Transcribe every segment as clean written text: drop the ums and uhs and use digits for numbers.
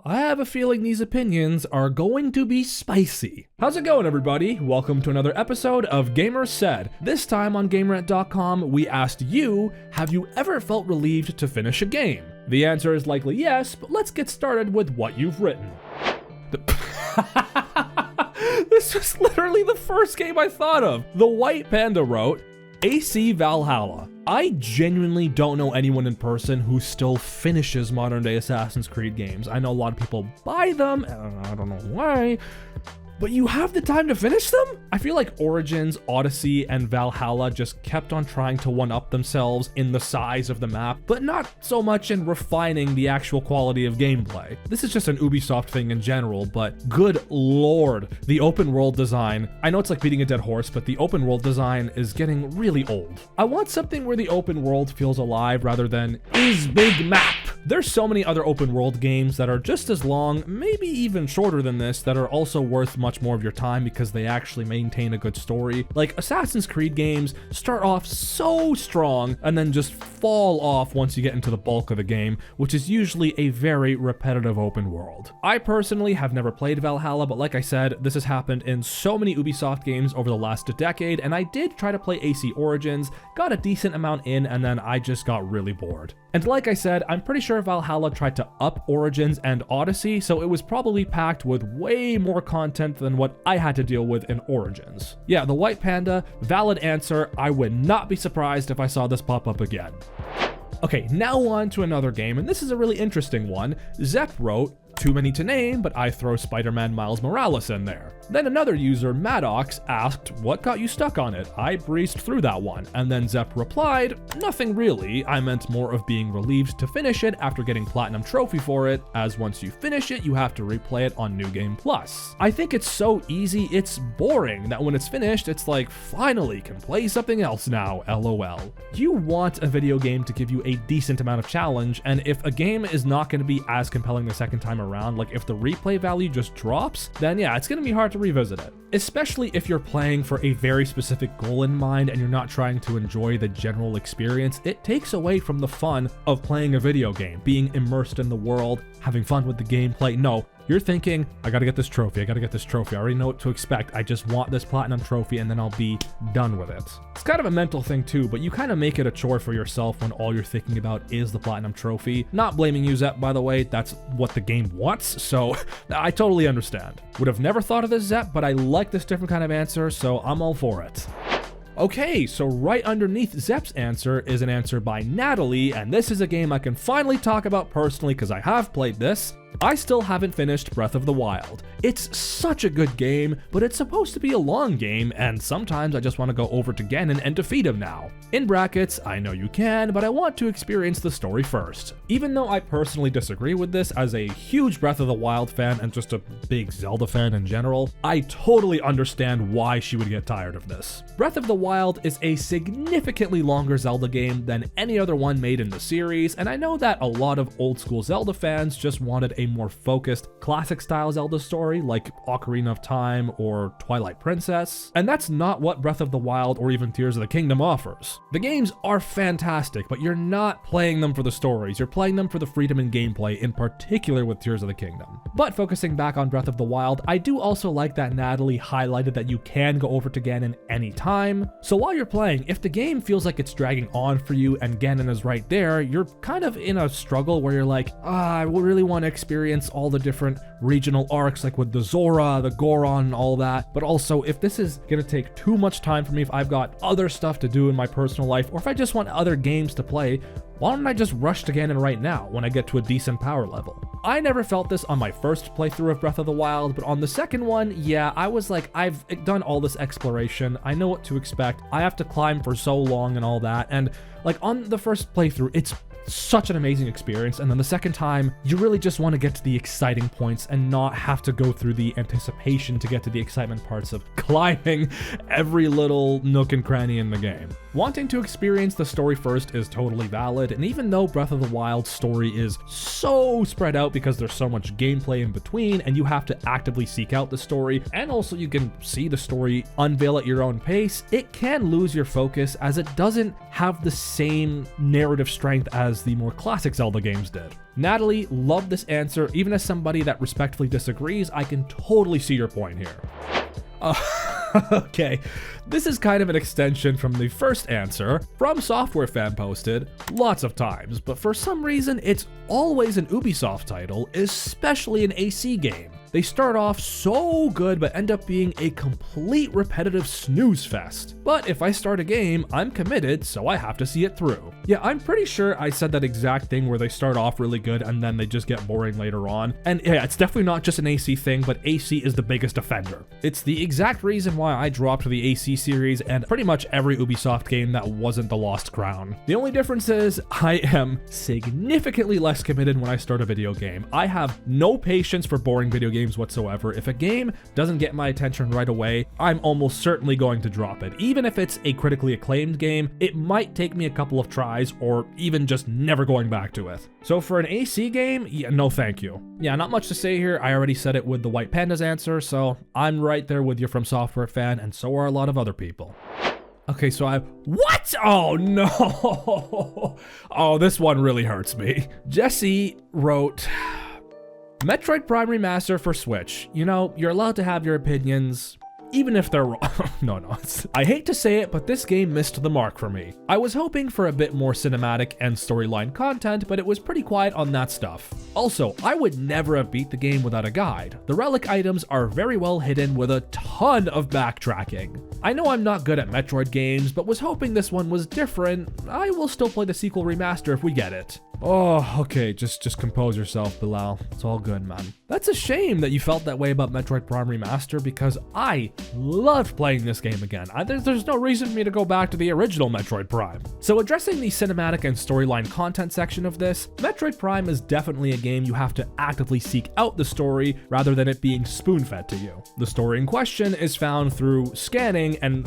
I have a feeling these opinions are going to be spicy. How's it going, everybody? Welcome to another episode of Gamers Said. This time on GameRant.com, we asked you, have you ever felt relieved to finish a game? The answer is likely yes, but let's get started with what you've written. This was literally the first game I thought of. The White Panda wrote, AC Valhalla. I genuinely don't know anyone in person who still finishes modern day Assassin's Creed games. I know a lot of people buy them, and I don't know why, but you have the time to finish them? I feel like Origins, Odyssey, and Valhalla just kept on trying to one-up themselves in the size of the map, but not so much in refining the actual quality of gameplay. This is just an Ubisoft thing in general, but good lord, the open world design. I know it's like beating a dead horse, but the open world design is getting really old. I want something where the open world feels alive rather than is big map. There's so many other open world games that are just as long, maybe even shorter than this, that are also worth much more of your time because they actually maintain a good story. Like Assassin's Creed games start off so strong and then just fall off once you get into the bulk of the game, which is usually a very repetitive open world. I personally have never played Valhalla, but like I said, this has happened in so many Ubisoft games over the last decade, and I did try to play AC Origins, got a decent amount in, and then I just got really bored. And like I said, I'm pretty sure Valhalla tried to up Origins and Odyssey, so it was probably packed with way more content than what I had to deal with in Origins. Yeah, the White Panda, valid answer. I would not be surprised if I saw this pop up again. Okay, now on to another game, and this is a really interesting one. Zepp wrote, too many to name, but I throw Spider-Man Miles Morales in there. Then another user, Maddox, asked, what got you stuck on it? I breezed through that one. And then Zepp replied, nothing really. I meant more of being relieved to finish it after getting Platinum Trophy for it, as once you finish it, you have to replay it on New Game Plus. I think it's so easy, it's boring that when it's finished, it's like, finally can play something else now, LOL. You want a video game to give you a decent amount of challenge, and if a game is not going to be as compelling the second time around, like if the replay value just drops, then yeah, it's going to be hard to revisit it. Especially if you're playing for a very specific goal in mind and you're not trying to enjoy the general experience, it takes away from the fun of playing a video game, being immersed in the world, having fun with the gameplay. No, you're thinking, I gotta get this trophy, I already know what to expect, I just want this Platinum Trophy and then I'll be done with it. It's kind of a mental thing too, but you kind of make it a chore for yourself when all you're thinking about is the Platinum Trophy. Not blaming you, Zepp, by the way, that's what the game wants, so I totally understand. Would have never thought of this, Zepp, but I like this different kind of answer, so I'm all for it. Okay, so right underneath Zepp's answer is an answer by Natalie, and this is a game I can finally talk about personally because I have played this. I still haven't finished Breath of the Wild. It's such a good game, but it's supposed to be a long game, and sometimes I just want to go over to Ganon and defeat him now. In brackets, I know you can, but I want to experience the story first. Even though I personally disagree with this as a huge Breath of the Wild fan and just a big Zelda fan in general, I totally understand why she would get tired of this. Breath of the Wild is a significantly longer Zelda game than any other one made in the series, and I know that a lot of old school Zelda fans just wanted a more focused, classic-style Zelda story like Ocarina of Time or Twilight Princess, and that's not what Breath of the Wild or even Tears of the Kingdom offers. The games are fantastic, but you're not playing them for the stories, you're playing them for the freedom in gameplay, in particular with Tears of the Kingdom. But focusing back on Breath of the Wild, I do also like that Natalie highlighted that you can go over to Ganon anytime, so while you're playing, if the game feels like it's dragging on for you and Ganon is right there, you're kind of in a struggle where you're like, I really want to experience all the different regional arcs, like with the Zora, the Goron, and all that. But also, if this is gonna take too much time for me, if I've got other stuff to do in my personal life, or if I just want other games to play, why don't I just rush to Ganon right now when I get to a decent power level? I never felt this on my first playthrough of Breath of the Wild, but on the second one, yeah, I was like, I've done all this exploration, I know what to expect, I have to climb for so long and all that, and like on the first playthrough, it's such an amazing experience, and then the second time, you really just want to get to the exciting points and not have to go through the anticipation to get to the excitement parts of climbing every little nook and cranny in the game. Wanting to experience the story first is totally valid, and even though Breath of the Wild's story is so spread out because there's so much gameplay in between and you have to actively seek out the story, and also you can see the story unveil at your own pace, it can lose your focus as it doesn't have the same narrative strength as the more classic Zelda games did. Natalie, love this answer. Even as somebody that respectfully disagrees, I can totally see your point here. Okay, this is kind of an extension from the first answer. From Software fan posted lots of times, but for some reason it's always an Ubisoft title, especially an AC game. They start off so good but end up being a complete repetitive snooze fest. But if I start a game, I'm committed, so I have to see it through. Yeah, I'm pretty sure I said that exact thing where they start off really good and then they just get boring later on. And yeah, it's definitely not just an AC thing, but AC is the biggest offender. It's the exact reason why I dropped the AC series and pretty much every Ubisoft game that wasn't the Lost Crown. The only difference is I am significantly less committed when I start a video game. I have no patience for boring video games whatsoever. If a game doesn't get my attention right away, I'm almost certainly going to drop it. Even if it's a critically acclaimed game, it might take me a couple of tries or even just never going back to it. So for an AC game, yeah, no thank you. Yeah, not much to say here. I already said it with the White Panda's answer, so I'm right there with you From Software fan, and so are a lot of other people. Okay, so what? Oh no. Oh, this one really hurts me. Jesse wrote, Metroid Prime Remaster for Switch. You know, you're allowed to have your opinions, even if they're wrong. No. I hate to say it, but this game missed the mark for me. I was hoping for a bit more cinematic and storyline content, but it was pretty quiet on that stuff. Also, I would never have beat the game without a guide. The relic items are very well hidden with a ton of backtracking. I know I'm not good at Metroid games, but was hoping this one was different. I will still play the sequel remaster if we get it. Oh, okay, just compose yourself, Bilal. It's all good, man. That's a shame that you felt that way about Metroid Prime Remaster because I loved playing this game again. There's no reason for me to go back to the original Metroid Prime. So addressing the cinematic and storyline content section of this, Metroid Prime is definitely a game you have to actively seek out the story rather than it being spoon-fed to you. The story in question is found through scanning and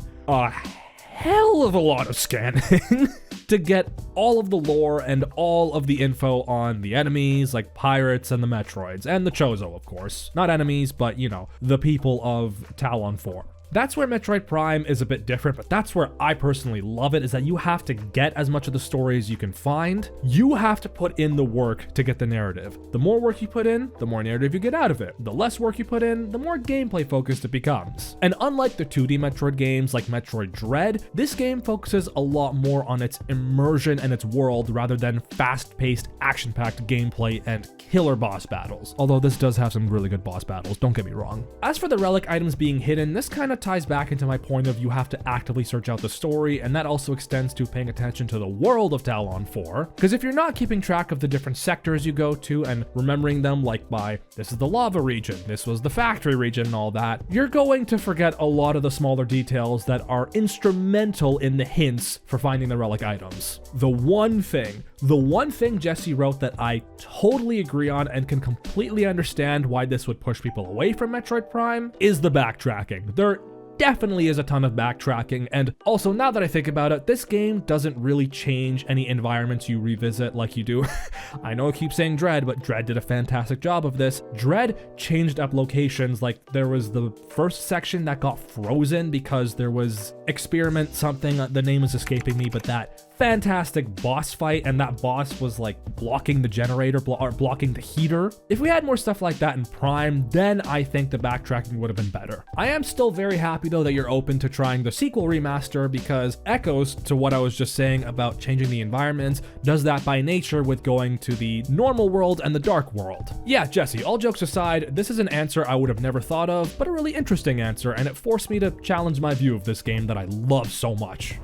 hell of a lot of scanning to get all of the lore and all of the info on the enemies like pirates and the Metroids and the Chozo, of course. Not enemies, but you know, the people of Talon 4. That's where Metroid Prime is a bit different, but that's where I personally love it, is that you have to get as much of the story as you can find. You have to put in the work to get the narrative. The more work you put in, the more narrative you get out of it. The less work you put in, the more gameplay focused it becomes. And unlike the 2D Metroid games like Metroid Dread, this game focuses a lot more on its immersion and its world rather than fast-paced, action-packed gameplay and killer boss battles. Although this does have some really good boss battles, don't get me wrong. As for the relic items being hidden, this kind of ties back into my point of you have to actively search out the story, and that also extends to paying attention to the world of Talon 4, because if you're not keeping track of the different sectors you go to and remembering them like by this is the lava region, this was the factory region and all that, you're going to forget a lot of the smaller details that are instrumental in the hints for finding the relic items. The one thing Jesse wrote that I totally agree on and can completely understand why this would push people away from Metroid Prime is the backtracking. There definitely is a ton of backtracking, and also now that I think about it, this game doesn't really change any environments you revisit like you do. I know I keep saying Dread, but Dread did a fantastic job of this. Dread changed up locations, like there was the first section that got frozen because there was experiment something, the name is escaping me, but that fantastic boss fight, and that boss was like blocking the generator or blocking the heater. If we had more stuff like that in Prime, then I think the backtracking would have been better. I am still very happy though that you're open to trying the sequel remaster, because echoes to what I was just saying about changing the environments does that by nature with going to the normal world and the dark world. Yeah, Jesse, all jokes aside, this is an answer I would have never thought of, but a really interesting answer, and it forced me to challenge my view of this game that I love so much.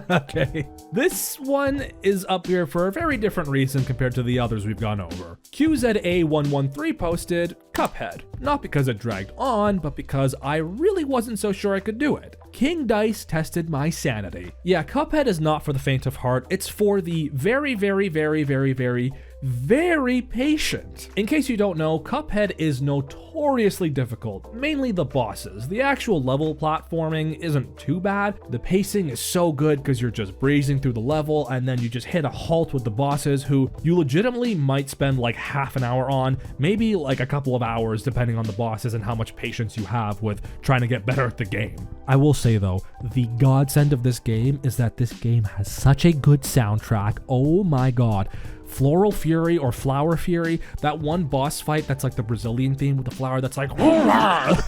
Okay, this one is up here for a very different reason compared to the others we've gone over. QZA113 posted Cuphead, not because it dragged on, but because I really wasn't so sure I could do it. King Dice tested my sanity. Yeah, Cuphead is not for the faint of heart. It's for the very, very, very, very, very, very patient. In case you don't know, Cuphead is notoriously difficult, mainly the bosses. The actual level platforming isn't too bad. The pacing is so good because you're just breezing through the level and then you just hit a halt with the bosses who you legitimately might spend like half an hour on, maybe like a couple of hours depending on the bosses and how much patience you have with trying to get better at the game. I will say though, the godsend of this game is that this game has such a good soundtrack. Oh my god. Floral Fury or Flower Fury, that one boss fight that's like the Brazilian theme with the flower that's like,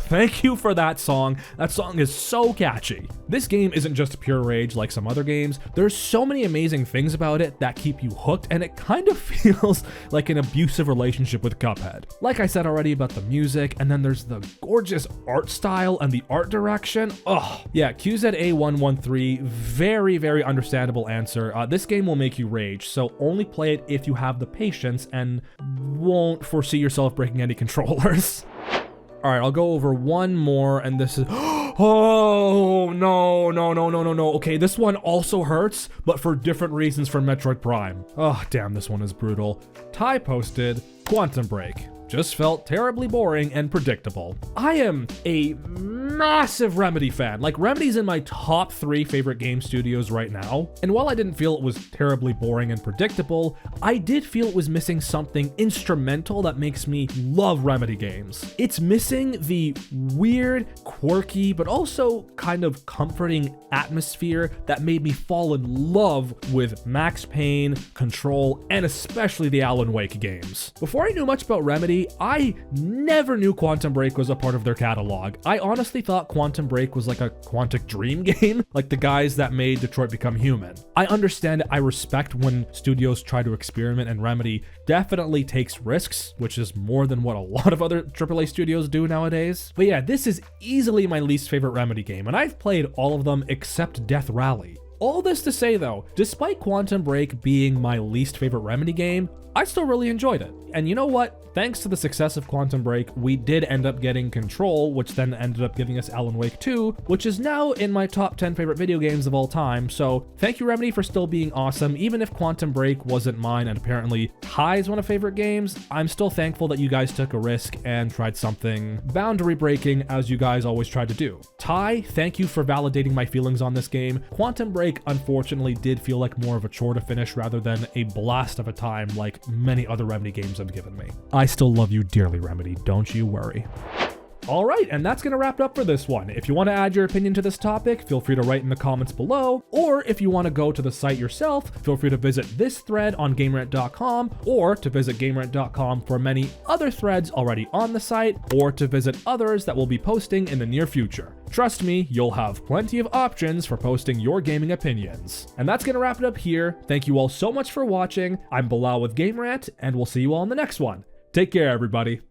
thank you for that song. That song is so catchy. This game isn't just pure rage like some other games. There's so many amazing things about it that keep you hooked, and it kind of feels like an abusive relationship with Cuphead. Like I said already about the music, and then there's the gorgeous art style and the art direction. Oh, yeah, QZA113, very, very understandable answer. This game will make you rage, so only play it if you have the patience and won't foresee yourself breaking any controllers. All right, I'll go over one more, and this is, oh, no. Okay, this one also hurts, but for different reasons from Metroid Prime. Oh, damn, this one is brutal. Ty posted, Quantum Break. Just felt terribly boring and predictable. I am a massive Remedy fan. Like, Remedy's in my top 3 favorite game studios right now. And while I didn't feel it was terribly boring and predictable, I did feel it was missing something instrumental that makes me love Remedy games. It's missing the weird, quirky, but also kind of comforting atmosphere that made me fall in love with Max Payne, Control, and especially the Alan Wake games. Before I knew much about Remedy, I never knew Quantum Break was a part of their catalog. I honestly thought Quantum Break was like a Quantic Dream game, like the guys that made Detroit Become Human. I understand, I respect when studios try to experiment, and Remedy definitely takes risks, which is more than what a lot of other AAA studios do nowadays. But yeah, this is easily my least favorite Remedy game, and I've played all of them except Death Rally. All this to say though, despite Quantum Break being my least favorite Remedy game, I still really enjoyed it. And you know what? Thanks to the success of Quantum Break, we did end up getting Control, which then ended up giving us Alan Wake 2, which is now in my top 10 favorite video games of all time. So thank you, Remedy, for still being awesome. Even if Quantum Break wasn't mine and apparently Ty's one of favorite games, I'm still thankful that you guys took a risk and tried something boundary breaking, as you guys always try to do. Ty, thank you for validating my feelings on this game. Quantum Break unfortunately did feel like more of a chore to finish rather than a blast of a time like many other Remedy games have given me. I still love you dearly, Remedy, don't you worry. All right, and that's gonna wrap it up for this one. If you want to add your opinion to this topic, feel free to write in the comments below, or if you want to go to the site yourself, feel free to visit this thread on GameRant.com, or to visit GameRant.com for many other threads already on the site, or to visit others that we'll be posting in the near future. Trust me, you'll have plenty of options for posting your gaming opinions. And that's gonna wrap it up here. Thank you all so much for watching. I'm Bilal with GameRant, and we'll see you all in the next one. Take care, everybody.